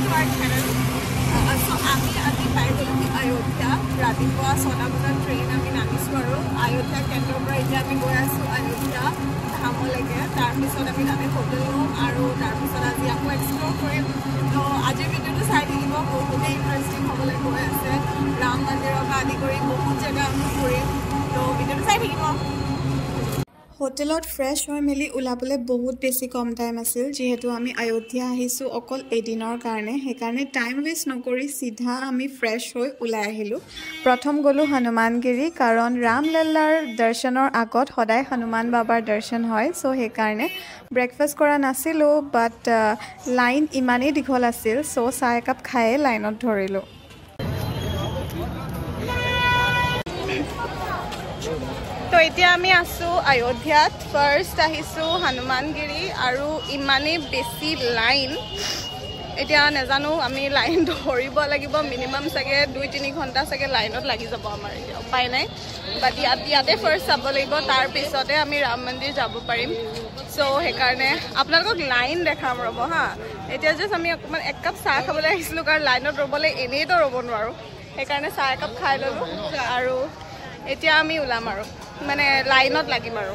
to our channel. So আমি আজি পাই গ'লো অযোধ্যা ৰাতিপুৱা 6টা বজাত ট্ৰেইন আমি নামিছোঁ আৰু অযোধ্যা কেন্দ্ৰৰ পৰা এতিয়া আমি গৈ আছোঁ অযোধ্যা ধামলৈকে তাৰপিছত আমি তাতে হোটেল ল'ম আৰু তাৰপিছত আজি আকৌ এক্সপ্ল'ৰ কৰিম তো আজিৰ ভিডিঅ'টো চাই থাকিব বহুতেই ইণ্টাৰেষ্টিং হ'বলৈ গৈ আছে ৰাম মন্দিৰৰ পৰা আদি কৰি বহুত জেগা আমি ফুৰিম তো ভিডিঅ'টো চাই থাকিব হোটেলত ফ্ৰেছ হৈ মেলি ওলাবলৈ বহুত বেছি কম টাইম আছিল যেহেতু আমি অযোধ্যা আহিছোঁ অকল এদিনৰ কাৰণে সেইকাৰণে টাইম ৱেষ্ট নকৰি চিধা আমি ফ্ৰেছ হৈ ওলাই আহিলোঁ প্ৰথম গ'লোঁ হনুমানগিৰি কাৰণ ৰামলাল্লাৰ দৰ্শনৰ আগত সদায় হনুমান বাবাৰ দৰ্শন হয় চ' সেইকাৰণে ব্ৰেকফাষ্ট কৰা নাছিলোঁ বাট লাইন ইমানেই দীঘল আছিল চ' চাহ একাপ খায়ে লাইনত ধৰিলোঁ তো এতিয়া আমি আছোঁ অযোধ্যাত ফাৰ্ষ্ট আহিছোঁ হনুমানগিৰি আৰু ইমানেই বেছি লাইন এতিয়া নাজানো আমি লাইন ধৰিব লাগিব মিনিমাম চাগে 2-3 ঘণ্টা চাগে লাইনত লাগি যাব আমাৰ এতিয়া উপায় নাই বাট ইয়াতে ফাৰ্ষ্ট চাব লাগিব তাৰপিছতে আমি ৰাম মন্দিৰ যাব পাৰিম চ' সেইকাৰণে আপোনালোকক লাইন দেখাম ৰ'ব হা এতিয়া জাষ্ট আমি অকণমান এক কাপ চাহ খাবলৈ আহিছিলোঁ কাৰণ লাইনত ৰ'বলৈ এনেইতো ৰ'ব নোৱাৰোঁ সেইকাৰণে চাহ একাপ খাই ল'লোঁ আৰু এতিয়া আমি ওলাম আৰু মানে লাইনত লাগিম আৰু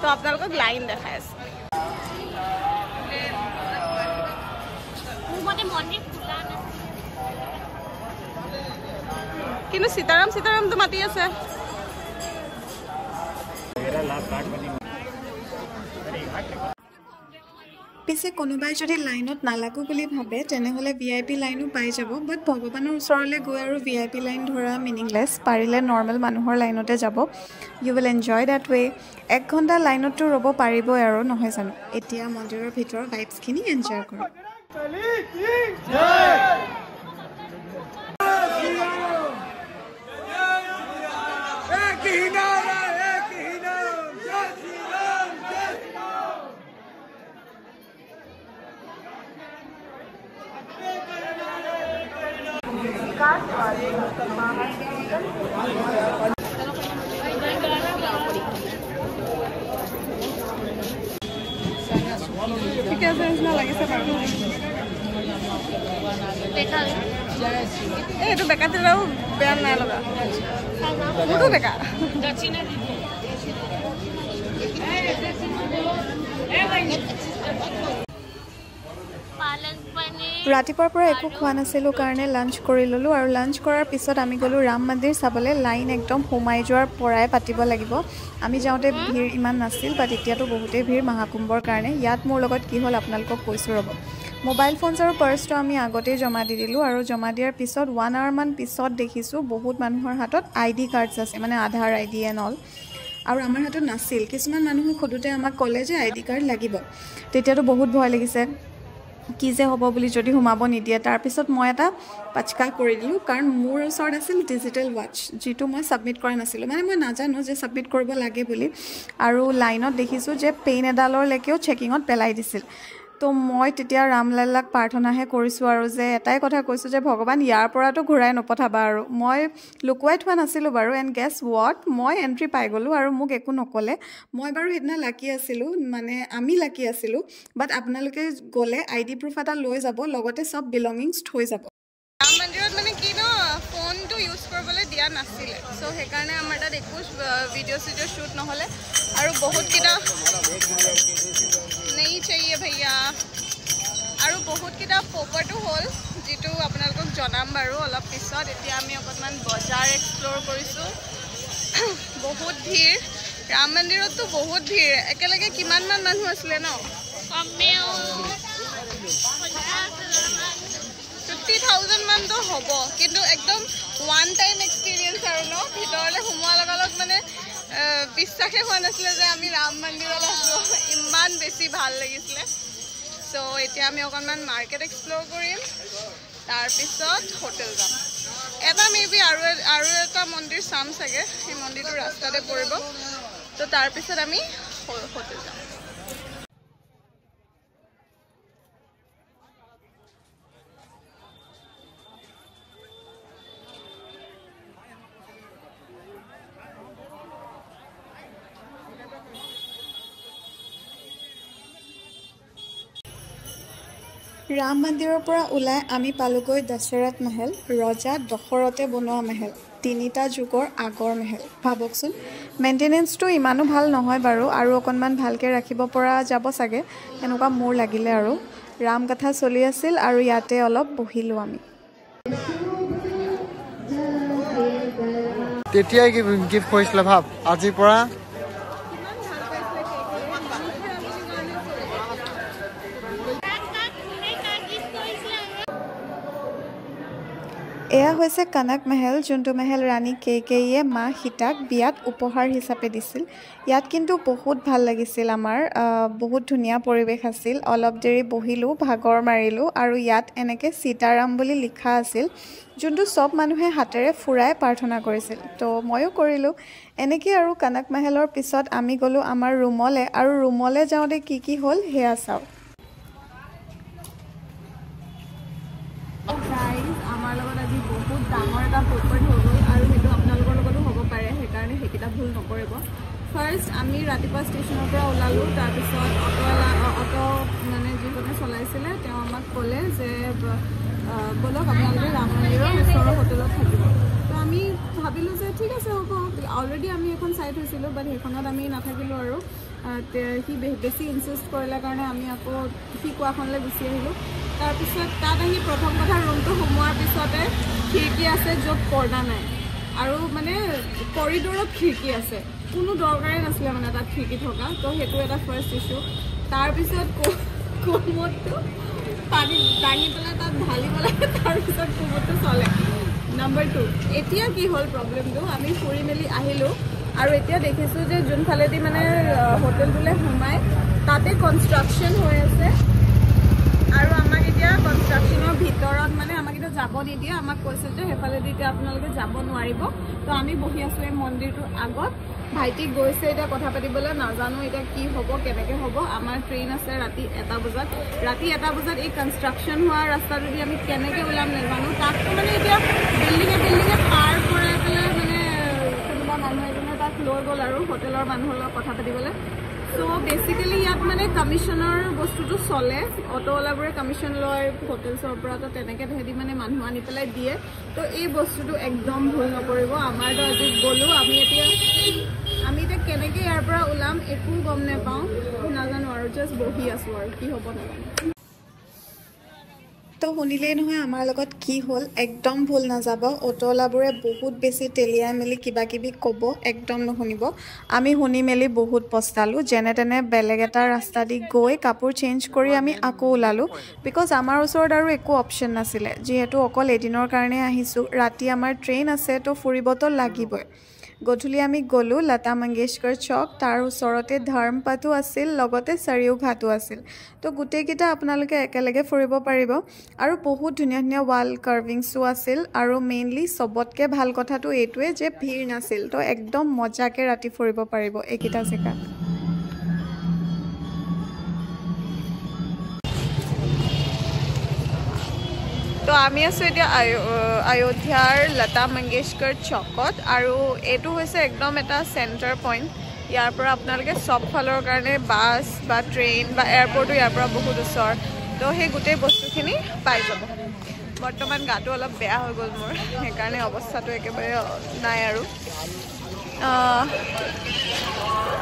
তো আপোনালোকক লাইন দেখাই আছে কিন্তু সীতাৰামটো মাতি আছে পিছে কোনোবাই যদি লাইনত নালাগো বুলি ভাবে তেনেহ'লে VIP লাইনো পাই যাব বাট ভগৱানৰ ওচৰলৈ গৈ আৰু VIP লাইন ধৰা মিনিংলেছ পাৰিলে নৰ্মেল মানুহৰ লাইনতে যাব ইউ উইল এনজয় ডেট ৱে 1 ঘণ্টা লাইনততো ৰ'ব পাৰিবই আৰু নহয় জানো এতিয়া মন্দিৰৰ ভিতৰৰ ভাইবছখিনি এনজয় কৰক ঠিকে আছে নিচিনা লাগিছে বাৰু এইটো বেকাটিলাও বেয়া নাই লগা মোৰতো বেকা ৰাতিপুৱাৰ পৰা একো খোৱা নাছিলোঁ কাৰণে লাঞ্চ কৰি ল'লোঁ আৰু লাঞ্চ কৰাৰ পিছত আমি গ'লোঁ ৰাম মন্দিৰ চাবলৈ লাইন একদম সোমাই যোৱাৰ পৰাই পাতিব লাগিব আমি যাওঁতে ভিৰ ইমান নাছিল বাট এতিয়াতো বহুতেই ভিৰ মহাকুম্ভৰ কাৰণে ইয়াত মোৰ লগত কি হ'ল আপোনালোকক কৈছোঁ ৰ'ব মোবাইল ফোনছ আৰু পাৰ্চটো আমি আগতেই জমা দি দিলোঁ আৰু জমা দিয়াৰ পিছত 1 hour মান পিছত দেখিছোঁ বহুত মানুহৰ হাতত ID কাৰ্ডছ আছে মানে আধাৰ ID এণ্ড অল আৰু আমাৰ হাতত নাছিল কিছুমান মানুহে সোধোতে আমাক ক'লে যে ID কাৰ্ড লাগিব তেতিয়াতো বহুত ভয় লাগিছে কি যে হ'ব বুলি যদি সোমাব নিদিয়ে তাৰপিছত মই এটা পাচকা কৰি দিলোঁ কাৰণ মোৰ ওচৰত আছিল ডিজিটেল ৱাচ যিটো মই ছাবমিট কৰা নাছিলোঁ মানে মই নাজানো যে ছাবমিট কৰিব লাগে বুলি আৰু লাইনত দেখিছোঁ যে পেইন এডালৰলৈকেও চেকিঙত পেলাই দিছিল তো মই তেতিয়া ৰামলাল্লাক প্ৰাৰ্থনাহে কৰিছোঁ আৰু যে এটাই কথা কৈছোঁ যে ভগৱান ইয়াৰ পৰাতো ঘূৰাই নপঠাবা আৰু মই লুকুৱাই থোৱা নাছিলোঁ বাৰু এণ্ড গেছ ৱাট মই এণ্ট্ৰি পাই গ'লোঁ আৰু মোক একো নক'লে মই বাৰু সেইদিনা লাকি আছিলোঁ মানে আমি লাকি আছিলোঁ বাট আপোনালোকে গ'লে ID প্ৰুফ এটা লৈ যাব লগতে চব বিলঙিংছ থৈ যাব ৰাম মন্দিৰত মানে কি ন ফোনটো ইউজ কৰিবলৈ দিয়া নাছিলে চ' সেইকাৰণে আমাৰ তাত একো ভিডিঅ' শ্বুট নহ'লে আৰু বহুতকেইটা नहीं चाहिए भैया আৰু বহুতকেইটা পকেটো হ'ল যেটো আপোনালোকক জনাম বাৰু অলপ পিছত এতিয়া আমি অকণমান বজাৰ এক্সপ্ল'ৰ কৰিছোঁ বহুত ভিৰ ৰাম মন্দিৰততো বহুত ভিৰ একেলগে কিমানমান মানুহ আছিলে ন কমেও 50,000 মানতো হ'ব কিন্তু একদম ওৱান টাইম এক্সপিৰিয়েঞ্চ আৰু ন ভিতৰলৈ সোমোৱাৰ লগালগ মানে বিশ্বাসে হোৱা নাছিলে যে আমি ৰাম মন্দিৰত আছোঁ ইমান বেছি ভাল লাগিছিলে চ' এতিয়া আমি অকণমান মাৰ্কেট এক্সপ্ল'ৰ কৰিম তাৰপিছত হোটেল যাম এটা মেবি আৰু এটা মন্দিৰ চাম চাগে সেই মন্দিৰটো ৰাস্তাতে পৰিব তো তাৰপিছত আমি হোটেল যাম ৰাম মন্দিৰৰ পৰা ওলাই আমি পালোগৈ দশৰথ মহল, ৰজা দশৰথে বনোৱা মহল, 3টা যুগৰ আগৰ মহল। ভাবকচোন, মেইনটেনেঞ্চটো ইমানো ভাল নহয় বাৰু, আৰু অকণমান ভালকৈ ৰাখিব পৰা যাব চাগে, এনেকুৱা মোৰ লাগিলে। আৰু ৰাম কথা চলি আছিল আৰু ইয়াতে অলপ বহিলোঁ আমি। তেতিয়াই গিফ্ট কৰিছিলে ভাব, আজিৰ পৰা এয়া হৈছে কনক মহল, যোনটো মহল ৰাণী কেকেইয়ে মা সীতাক বিয়াত উপহাৰ হিচাপে দিছিল। ইয়াত কিন্তু বহুত ভাল লাগিছিল আমাৰ, বহুত ধুনীয়া পৰিৱেশ আছিল। অলপ দেৰি বহিলোঁ, ভাগৰ মাৰিলোঁ, আৰু ইয়াত এনেকৈ সীতাৰাম বুলি লিখা আছিল, যোনটো চব মানুহে হাতেৰে ফুৰাই প্ৰাৰ্থনা কৰিছিল। তো ময়ো কৰিলোঁ এনেকৈ। আৰু কনক মহলৰ পিছত আমি গ'লোঁ আমাৰ ৰুমলৈ, আৰু ৰুমলৈ যাওঁতে কি হ'ল সেয়া চাওঁ। আমাৰ লগত আজি বহুত ডাঙৰ এটা প্ৰপাৰ্ট হৈ গ'ল, আৰু সেইটো আপোনালোকৰ লগতো হ'ব পাৰে, সেইকাৰণে সেইকেইটা ভুল নকৰিব। ফাৰ্ষ্ট আমি ৰাতিপুৱা ষ্টেচনৰ পৰা ওলালোঁ, তাৰপিছত অটো মানে যিজনে চলাইছিলে তেওঁ আমাক ক'লে যে ব'লক আপোনালোকে ৰাম মন্দিৰৰ ওচৰৰ হোটেলত থাকিব। তো আমি ভাবিলোঁ যে ঠিক আছে হ'ব, অলৰেডি আমি এখন চাই থৈছিলোঁ, বাট সেইখনত আমি নাথাকিলোঁ। আৰু সি বেছি ইনচিষ্ট কৰিলে কাৰণে আমি আকৌ সি কোৱাখনলৈ গুচি আহিলোঁ। তাৰপিছত তাত আহি প্ৰথম কথা ৰুমটো সোমোৱাৰ পিছতে খিৰিকী আছে য'ত পৰ্দা নাই, আৰু মানে কৰিডৰত খিৰিকী আছে, কোনো দৰকাৰেই নাছিলে মানে তাত খিৰিকী থকা। তো সেইটো এটা ফাৰ্ষ্ট ইছ্যু। তাৰপিছত কোমোডটো পানী দাঙি পেলাই তাত ঢালিব লাগে, তাৰপিছত কোমোডটো চলে। নম্বৰ 2, এতিয়া কি হ'ল প্ৰব্লেমটো, আমি ফুৰি মেলি আহিলোঁ, আৰু এতিয়া দেখিছোঁ যে যোনফালেদি মানে হোটেলটোলৈ সোমাই তাতে কনষ্ট্ৰাকশ্যন হৈ আছে, আৰু আমাক এতিয়া কনষ্ট্ৰাকশ্যনৰ ভিতৰত মানে আমাক এতিয়া যাব নিদিয়ে। আমাক কৈছে যে সেইফালেদি এতিয়া আপোনালোকে যাব নোৱাৰিব। তো আমি বহি আছোঁ এই মন্দিৰটোৰ আগত। ভাইটিক গৈছে এতিয়া কথা পাতিবলৈ, নাজানো এতিয়া কি হ'ব, কেনেকৈ হ'ব। আমাৰ ট্ৰেইন আছে ৰাতি 1টা বজাত। ৰাতি 1টা বজাত এই কনষ্ট্ৰাকশ্যন হোৱা ৰাস্তাটোদি আমি কেনেকৈ ওলাম নাজানো। তাততো মানে এতিয়া বিল্ডিঙে পাৰ কৰাই পেলাই মানে কোনোবা মানুহ এজনে তাক লৈ গ'ল আৰু হোটেলৰ মানুহৰ লগত কথা পাতিবলৈ। চ' বেচিকেলি ইয়াত মানে কমিশ্যনৰ বস্তুটো চলে, অটোৱালাবোৰে কমিশ্যন লয় হোটেলছৰ পৰা, তো তেনেকৈ তেহেঁতি মানে মানুহ আনি পেলাই দিয়ে। তো এই বস্তুটো একদম ভুল নকৰিব। আমাৰতো আজি গ'লোঁ, আমি এতিয়া কেনেকৈ ইয়াৰ পৰা ওলাম একো গম নাপাওঁ, নাজানো, আৰু জাষ্ট বহি আছোঁ, আৰু কি হ'ব নাজানো। তো শুনিলেই নহয় আমাৰ লগত কি হ'ল, একদম ভুল নাযাব। অটোৱালাবোৰে বহুত বেছি তেলিয়াই মেলি কিবা কিবি ক'ব, একদম নুশুনিব। আমি শুনি মেলি বহুত পস্তালোঁ। যেনে তেনে বেলেগ এটা ৰাস্তা দি গৈ কাপোৰ চেঞ্জ কৰি আমি আকৌ ওলালোঁ, বিকজ আমাৰ ওচৰত আৰু একো অপশ্যন নাছিলে। যিহেতু অকল এদিনৰ কাৰণে আহিছোঁ, ৰাতি আমাৰ ট্ৰেইন আছে, তো ফুৰিবতো লাগিবই। গধূলি আমি গ'লোঁ লতা মংগেশকৰ চক, তাৰ ওচৰতে ধৰ্মপথো আছিল, লগতে চাৰিও ঘাটো আছিল। তো গোটেইকেইটা আপোনালোকে একেলগে ফুৰিব পাৰিব, আৰু বহুত ধুনীয়া ধুনীয়া ৱাল কাৰ্ভিংছো আছিল। আৰু মেইনলি চবতকৈ ভাল কথাটো এইটোৱে যে ভিৰ নাছিল। তো একদম মজাকৈ ৰাতি ফুৰিব পাৰিব এইকেইটা জেগাত। তো আমি আছোঁ এতিয়া অযোধ্যাৰ লতা মংগেশকৰ চকত, আৰু এইটো হৈছে একদম এটা চেণ্টাৰ পইণ্ট। ইয়াৰ পৰা আপোনালোকে চব ফালৰ কাৰণে বাছ বা ট্ৰেইন বা এয়াৰপৰ্টো ইয়াৰ পৰা বহুত ওচৰ, তো সেই গোটেই বস্তুখিনি পাই যাব। বৰ্তমান গাটো অলপ বেয়া হৈ গ'ল মোৰ, সেইকাৰণে অৱস্থাটো একেবাৰে নাই।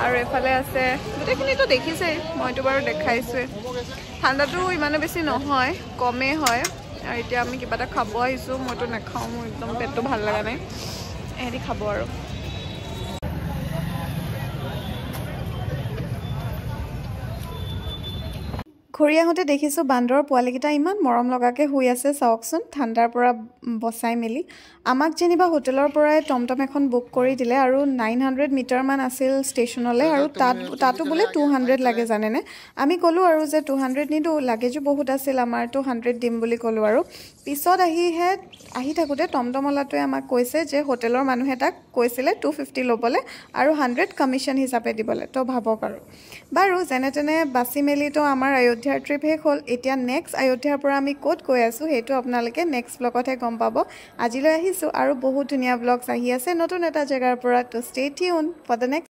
আৰু এইফালে আছে গোটেইখিনিতো দেখিছেই, মইতো বাৰু দেখাইছোৱে। ঠাণ্ডাটো ইমানো বেছি নহয়, কমেই হয়। আৰু এতিয়া আমি কিবা এটা খাব আহিছোঁ, মইতো নাখাওঁ, মোৰ একদম পেটটো ভাল লগা নাই, এহেঁতি খাব। আৰু ঘূৰি আহোঁতে দেখিছোঁ বান্দৰৰ পোৱালিকেইটা ইমান মৰম লগাকৈ শুই আছে, চাওকচোন, ঠাণ্ডাৰ পৰা বচাই মেলি। আমাক যেনিবা হোটেলৰ পৰাই টমটম এখন বুক কৰি দিলে, আৰু 900 মিটাৰমান আছিল ষ্টেচনলৈ, আৰু তাতো বোলে 200 লাগে জানেনে। আমি ক'লোঁ আৰু যে 200 নিদিওঁ, লাগেজো বহুত আছিল আমাৰ, 200 দিম বুলি ক'লোঁ। আৰু পিছত আহি থাকোঁতে টমটমৱালাটোৱে আমাক কৈছে যে হোটেলৰ মানুহে তাক কৈছিলে 250 ল'বলৈ আৰু 100 কমিশ্যন হিচাপে দিবলৈ। তো ভাবক। আৰু বাৰু যেনে তেনে বাচি মেলিতো আমাৰ অযোধ্যাৰ ট্ৰিপ শেষ হ'ল। এতিয়া নেক্সট অযোধ্যাৰ পৰা আমি ক'ত গৈ আছোঁ সেইটো আপোনালোকে নেক্সট ব্লগতহে গম পাব। আজিলৈ আহিছোঁ, আৰু বহুত ধুনীয়া ব্লগছ আহি আছে নতুন এটা জেগাৰ পৰা। তো stay tuned for the next